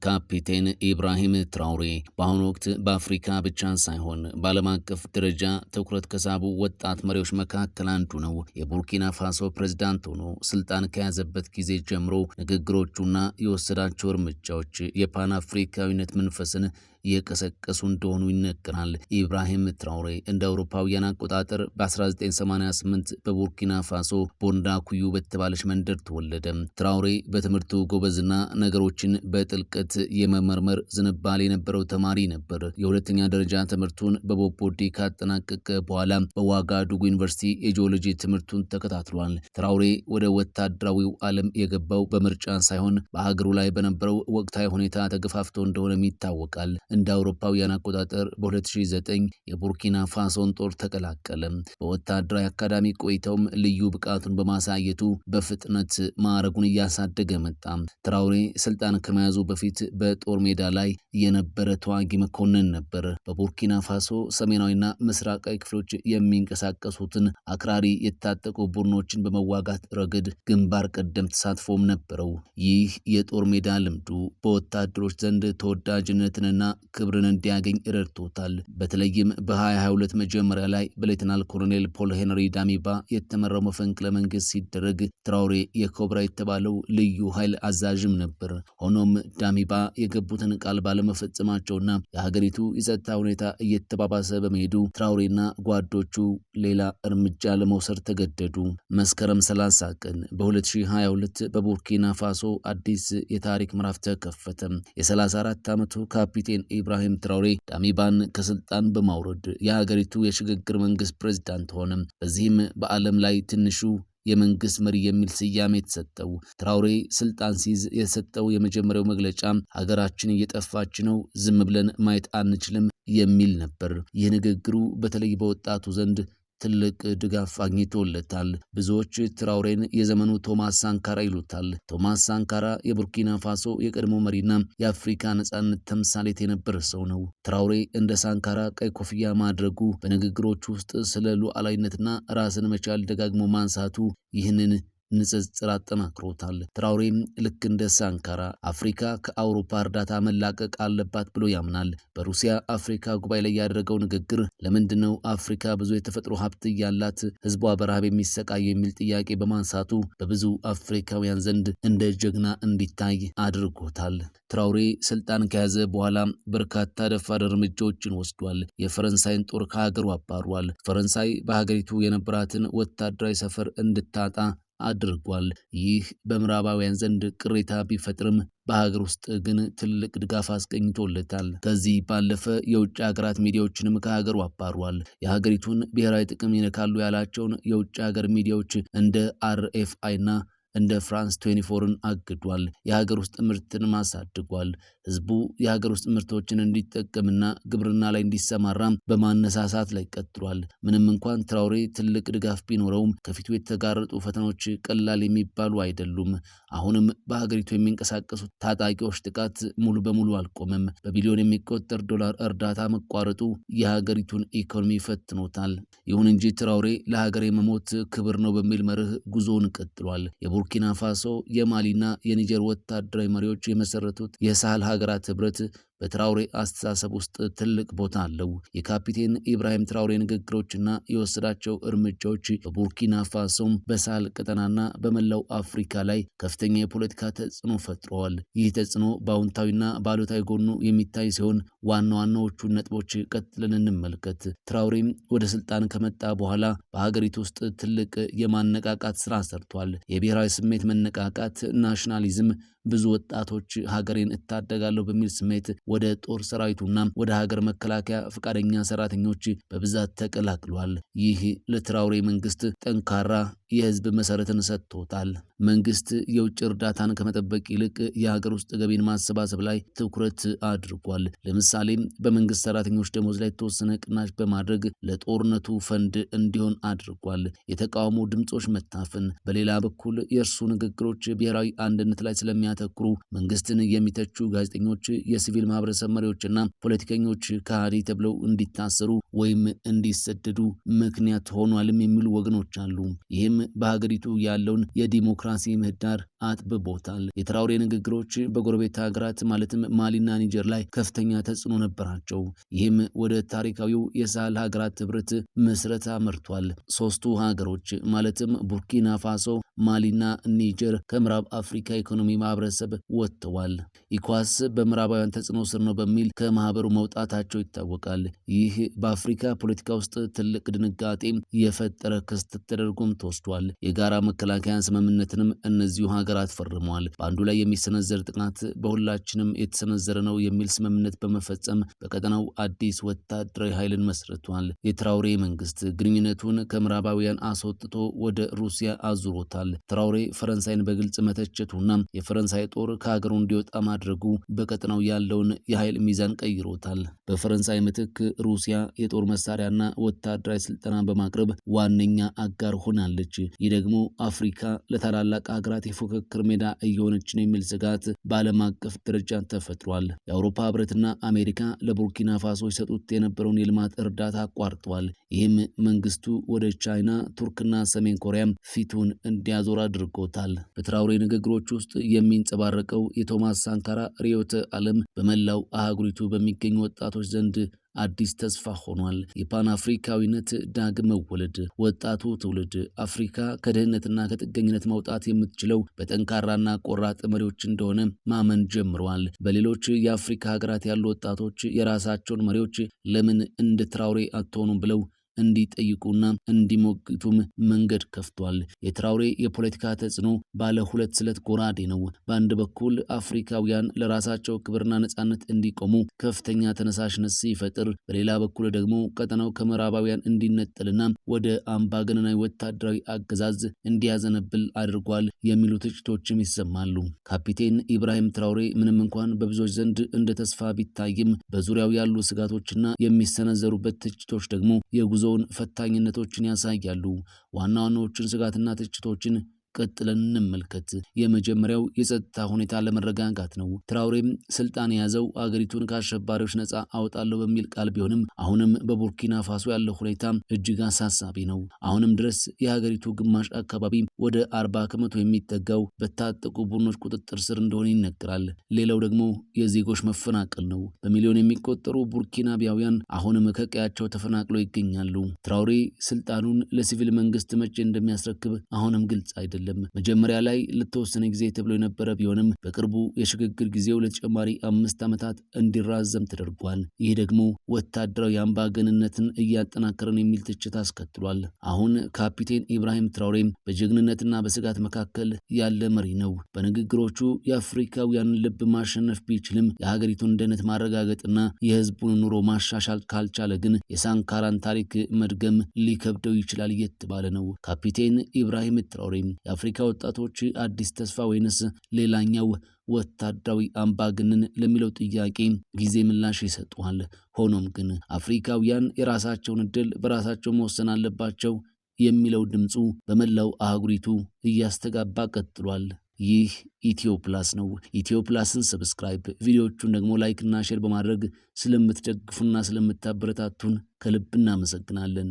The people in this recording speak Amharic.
ካፒቴን ኢብራሂም ትራውሬ በአሁኑ ወቅት በአፍሪካ ብቻ ሳይሆን በዓለም አቀፍ ደረጃ ትኩረት ከሳቡ ወጣት መሪዎች መካከል አንዱ ነው። የቡርኪና ፋሶ ፕሬዝዳንት ሆኖ ስልጣን ከያዘበት ጊዜ ጀምሮ ንግግሮቹና የወሰዳቸው እርምጃዎች የፓን አፍሪካዊነት መንፈስን እየቀሰቀሱ እንደሆኑ ይነገራል። ኢብራሂም ትራውሬ እንደ አውሮፓውያን አቆጣጠር በ1988 በቡርኪና ፋሶ ቦንዳ ኩዩ በተባለች መንደር ተወለደ። ትራውሬ በትምህርቱ ጎበዝና ነገሮችን በጥልቀት የመመርመር ዝንባሌ የነበረው ተማሪ ነበር። የሁለተኛ ደረጃ ትምህርቱን በቦፖዲ ካጠናቀቀ በኋላ በዋጋዱጉ ዩኒቨርሲቲ የጂኦሎጂ ትምህርቱን ተከታትሏል። ትራውሬ ወደ ወታደራዊው ዓለም የገባው በምርጫ ሳይሆን በሀገሩ ላይ በነበረው ወቅታዊ ሁኔታ ተገፋፍቶ እንደሆነም ይታወቃል። እንደ አውሮፓውያን አቆጣጠር በ2009 የቡርኪና ፋሶን ጦር ተቀላቀለ። በወታደራዊ አካዳሚ ቆይታውም ልዩ ብቃቱን በማሳየቱ በፍጥነት ማዕረጉን እያሳደገ መጣ። ትራውሬ ስልጣን ከመያዙ በፊት በጦር ሜዳ ላይ የነበረ ተዋጊ መኮንን ነበር። በቡርኪና ፋሶ ሰሜናዊና ምስራቃዊ ክፍሎች የሚንቀሳቀሱትን አክራሪ የታጠቁ ቡድኖችን በመዋጋት ረገድ ግንባር ቀደም ተሳትፎም ነበረው። ይህ የጦር ሜዳ ልምዱ በወታደሮች ዘንድ ተወዳጅነትንና ክብርን እንዲያገኝ ረድቶታል። በተለይም በ2022 መጀመሪያ ላይ በሌተናል ኮሎኔል ፖል ሄንሪ ዳሚባ የተመራው መፈንቅለ መንግስት ሲደረግ ትራውሬ የኮብራ የተባለው ልዩ ኃይል አዛዥም ነበር። ሆኖም ዳሚባ የገቡትን ቃል ባለመፈጸማቸውና የሀገሪቱ የጸጥታ ሁኔታ እየተባባሰ በመሄዱ ትራውሬና ጓዶቹ ሌላ እርምጃ ለመውሰድ ተገደዱ። መስከረም 30 ቀን በ2022 በቡርኪና ፋሶ አዲስ የታሪክ ምዕራፍ ተከፈተ። የ34 ዓመቱ ካፒቴን ኢብራሂም ትራውሬ ዳሚባን ከስልጣን በማውረድ የሀገሪቱ የሽግግር መንግስት ፕሬዝዳንት ሆነ። በዚህም በዓለም ላይ ትንሹ የመንግስት መሪ የሚል ስያሜ የተሰጠው ትራውሬ ስልጣን ሲይዝ የሰጠው የመጀመሪያው መግለጫ ሀገራችን እየጠፋች ነው፣ ዝም ብለን ማየት አንችልም የሚል ነበር። ይህ ንግግሩ በተለይ በወጣቱ ዘንድ ትልቅ ድጋፍ አግኝቶለታል። ብዙዎች ትራውሬን የዘመኑ ቶማስ ሳንካራ ይሉታል። ቶማስ ሳንካራ የቡርኪና ፋሶ የቀድሞ መሪና የአፍሪካ ነጻነት ተምሳሌት የነበረ ሰው ነው። ትራውሬ እንደ ሳንካራ ቀይ ኮፍያ ማድረጉ፣ በንግግሮች ውስጥ ስለ ሉዓላዊነትና ራስን መቻል ደጋግሞ ማንሳቱ ይህንን ንጽጽር አጠናክሮታል። ትራውሬም ልክ እንደ ሳንካራ አፍሪካ ከአውሮፓ እርዳታ መላቀቅ አለባት ብሎ ያምናል። በሩሲያ አፍሪካ ጉባኤ ላይ ያደረገው ንግግር ለምንድነው አፍሪካ ብዙ የተፈጥሮ ሀብት እያላት ህዝቧ በረሃብ የሚሰቃይ የሚል ጥያቄ በማንሳቱ በብዙ አፍሪካውያን ዘንድ እንደ ጀግና እንዲታይ አድርጎታል። ትራውሬ ስልጣን ከያዘ በኋላ በርካታ ደፋር እርምጃዎችን ወስዷል። የፈረንሳይን ጦር ከሀገሩ አባሯል። ፈረንሳይ በሀገሪቱ የነበራትን ወታደራዊ ሰፈር እንድታጣ አድርጓል። ይህ በምዕራባውያን ዘንድ ቅሬታ ቢፈጥርም በሀገር ውስጥ ግን ትልቅ ድጋፍ አስገኝቶለታል። ከዚህ ባለፈ የውጭ ሀገራት ሚዲያዎችንም ከሀገሩ አባሯል። የሀገሪቱን ብሔራዊ ጥቅም ይነካሉ ያላቸውን የውጭ ሀገር ሚዲያዎች እንደ RFI እና እንደ ፍራንስ 24ን አግዷል። የሀገር ውስጥ ምርትን ማሳድጓል። ህዝቡ የሀገር ውስጥ ምርቶችን እንዲጠቀምና ግብርና ላይ እንዲሰማራ በማነሳሳት ላይ ቀጥሏል። ምንም እንኳን ትራውሬ ትልቅ ድጋፍ ቢኖረውም ከፊቱ የተጋረጡ ፈተናዎች ቀላል የሚባሉ አይደሉም። አሁንም በሀገሪቱ የሚንቀሳቀሱት ታጣቂዎች ጥቃት ሙሉ በሙሉ አልቆመም። በቢሊዮን የሚቆጠር ዶላር እርዳታ መቋረጡ የሀገሪቱን ኢኮኖሚ ፈትኖታል። ይሁን እንጂ ትራውሬ ለሀገሬ መሞት ክብር ነው በሚል መርህ ጉዞውን ቀጥሏል። የቡርኪና ፋሶ የማሊና የኒጀር ወታደራዊ መሪዎች የመሰረቱት የሳህል ሀገራት ህብረት በትራውሬ አስተሳሰብ ውስጥ ትልቅ ቦታ አለው። የካፒቴን ኢብራሂም ትራውሬ ንግግሮችና የወሰዳቸው እርምጃዎች በቡርኪና ፋሶም በሳህል ቀጠናና በመላው አፍሪካ ላይ ከፍተኛ የፖለቲካ ተጽዕኖ ፈጥረዋል። ይህ ተጽዕኖ በአዎንታዊና በአሉታዊ ጎኑ የሚታይ ሲሆን ዋና ዋናዎቹን ነጥቦች ቀጥለን እንመልከት። ትራውሬም ወደ ስልጣን ከመጣ በኋላ በሀገሪቱ ውስጥ ትልቅ የማነቃቃት ስራ ሰርቷል። የብሔራዊ ስሜት መነቃቃት፣ ናሽናሊዝም ብዙ ወጣቶች ሀገሬን እታደጋለሁ በሚል ስሜት ወደ ጦር ሰራዊቱና ወደ ሀገር መከላከያ ፈቃደኛ ሰራተኞች በብዛት ተቀላቅሏል። ይህ ለትራውሬ መንግስት ጠንካራ የህዝብ መሰረትን ሰጥቶታል። መንግስት የውጭ እርዳታን ከመጠበቅ ይልቅ የሀገር ውስጥ ገቢን ማሰባሰብ ላይ ትኩረት አድርጓል። ለምሳሌም በመንግስት ሰራተኞች ደሞዝ ላይ የተወሰነ ቅናሽ በማድረግ ለጦርነቱ ፈንድ እንዲሆን አድርጓል። የተቃውሞ ድምጾች መታፈን፣ በሌላ በኩል የእርሱ ንግግሮች ብሔራዊ አንድነት ላይ ስለሚያተኩሩ መንግስትን የሚተቹ ጋዜጠኞች፣ የሲቪል ማህበረሰብ መሪዎችና ፖለቲከኞች ከሃዲ ተብለው እንዲታሰሩ ወይም እንዲሰደዱ ምክንያት ሆኗልም የሚሉ ወገኖች አሉ። ይህም በሀገሪቱ ያለውን የዲሞክራሲ ምህዳር አጥብቦታል። የትራውሬ ንግግሮች በጎረቤት ሀገራት ማለትም ማሊና ኒጀር ላይ ከፍተኛ ተጽዕኖ ነበራቸው። ይህም ወደ ታሪካዊው የሳህል ሀገራት ህብረት መስረት አመርቷል። ሶስቱ ሀገሮች ማለትም ቡርኪና ፋሶ፣ ማሊና ኒጀር ከምዕራብ አፍሪካ ኢኮኖሚ ማህበረሰብ ወጥተዋል። ኢኳስ በምዕራባውያን ተጽዕኖ ስር ነው በሚል ከማህበሩ መውጣታቸው ይታወቃል። ይህ በአፍሪካ ፖለቲካ ውስጥ ትልቅ ድንጋጤ የፈጠረ ክስተት ተደርጎም ተወስዷል። የጋራ መከላከያ ስምምነትንም እነዚሁ ሀገራት ፈርመዋል። በአንዱ ላይ የሚሰነዘር ጥቃት በሁላችንም የተሰነዘረ ነው የሚል ስምምነት በመፈጸም በቀጠናው አዲስ ወታደራዊ ኃይልን መስርቷል። የትራውሬ መንግስት ግንኙነቱን ከምዕራባውያን አስወጥቶ ወደ ሩሲያ አዙሮታል። ትራውሬ ፈረንሳይን በግልጽ መተቸቱና የፈረንሳይ ጦር ከሀገሩ እንዲወጣ ማድረጉ በቀጠናው ያለውን የኃይል ሚዛን ቀይሮታል። በፈረንሳይ ምትክ ሩሲያ የጦር መሳሪያና ወታደራዊ ስልጠና በማቅረብ ዋነኛ አጋር ሆናለች። ይህ ደግሞ አፍሪካ ለታላላቅ ሀገራት የፉክክር ሜዳ እየሆነች ነው የሚል ስጋት በዓለም አቀፍ ደረጃ ተፈጥሯል። የአውሮፓ ህብረትና አሜሪካ ለቡርኪና ፋሶ ይሰጡት የነበረውን የልማት እርዳታ አቋርጠዋል። ይህም መንግስቱ ወደ ቻይና፣ ቱርክና ሰሜን ኮሪያም ፊቱን እንዲያዞር አድርጎታል። በትራውሬ ንግግሮች ውስጥ የሚንጸባረቀው የቶማስ ሳንካራ ርዕዮተ ዓለም በመላው አህጉሪቱ በሚገኙ ወጣቶች ዘንድ አዲስ ተስፋ ሆኗል። የፓን አፍሪካዊነት ዳግም መወለድ። ወጣቱ ትውልድ አፍሪካ ከድህነትና ከጥገኝነት መውጣት የምትችለው በጠንካራና ቆራጥ መሪዎች እንደሆነ ማመን ጀምረዋል። በሌሎች የአፍሪካ ሀገራት ያሉ ወጣቶች የራሳቸውን መሪዎች ለምን እንደ ትራውሬ አትሆኑም ብለው እንዲጠይቁና እንዲሞግቱም መንገድ ከፍቷል። የትራውሬ የፖለቲካ ተጽዕኖ ባለ ሁለት ስለት ጎራዴ ነው። በአንድ በኩል አፍሪካውያን ለራሳቸው ክብርና ነጻነት እንዲቆሙ ከፍተኛ ተነሳሽነት ሲፈጥር፣ በሌላ በኩል ደግሞ ቀጠናው ከምዕራባውያን እንዲነጠልና ወደ አምባገነናዊ ወታደራዊ አገዛዝ እንዲያዘነብል አድርጓል የሚሉ ትችቶችም ይሰማሉ። ካፒቴን ኢብራሂም ትራውሬ ምንም እንኳን በብዙዎች ዘንድ እንደ ተስፋ ቢታይም በዙሪያው ያሉ ስጋቶችና የሚሰነዘሩበት ትችቶች ደግሞ የጉዞውን ፈታኝነቶችን ያሳያሉ። ዋና ዋናዎቹን ስጋትና ትችቶችን ቀጥለን እንመልከት። የመጀመሪያው የጸጥታ ሁኔታ ለመረጋጋት ነው። ትራውሬም ስልጣን የያዘው አገሪቱን ከአሸባሪዎች ነጻ አወጣለሁ በሚል ቃል ቢሆንም አሁንም በቡርኪና ፋሶ ያለው ሁኔታ እጅግ አሳሳቢ ነው። አሁንም ድረስ የሀገሪቱ ግማሽ አካባቢ ወደ 40 ከመቶ የሚጠጋው በታጠቁ ቡድኖች ቁጥጥር ስር እንደሆነ ይነገራል። ሌላው ደግሞ የዜጎች መፈናቀል ነው። በሚሊዮን የሚቆጠሩ ቡርኪናቢያውያን አሁንም ከቀያቸው ተፈናቅለው ይገኛሉ። ትራውሬ ስልጣኑን ለሲቪል መንግስት መቼ እንደሚያስረክብ አሁንም ግልጽ አይደለም። መጀመሪያ ላይ ለተወሰነ ጊዜ ተብሎ የነበረ ቢሆንም በቅርቡ የሽግግር ጊዜው ለተጨማሪ 5 ዓመታት እንዲራዘም ተደርጓል። ይህ ደግሞ ወታደራዊ አምባገነንነትን እያጠናከረ ነው የሚል ትችት አስከትሏል። አሁን ካፒቴን ኢብራሂም ትራውሬም በጀግንነትና በስጋት መካከል ያለ መሪ ነው። በንግግሮቹ የአፍሪካውያንን ልብ ማሸነፍ ቢችልም የሀገሪቱን ደህንነት ማረጋገጥና የህዝቡን ኑሮ ማሻሻል ካልቻለ ግን የሳንካራን ታሪክ መድገም ሊከብደው ይችላል እየተባለ ነው። ካፒቴን ኢብራሂም ትራውሬም የአፍሪካ ወጣቶች አዲስ ተስፋ ወይንስ ሌላኛው ወታደራዊ አምባገነን ለሚለው ጥያቄ ጊዜ ምላሽ ይሰጠዋል። ሆኖም ግን አፍሪካውያን የራሳቸውን ዕድል በራሳቸው መወሰን አለባቸው የሚለው ድምፁ በመላው አህጉሪቱ እያስተጋባ ቀጥሏል። ይህ ኢትዮ ፕላስ ነው። ኢትዮ ፕላስን ሰብስክራይብ፣ ቪዲዮቹን ደግሞ ላይክ እና ሼር በማድረግ ስለምትደግፉና ስለምታበረታቱን ከልብ እናመሰግናለን።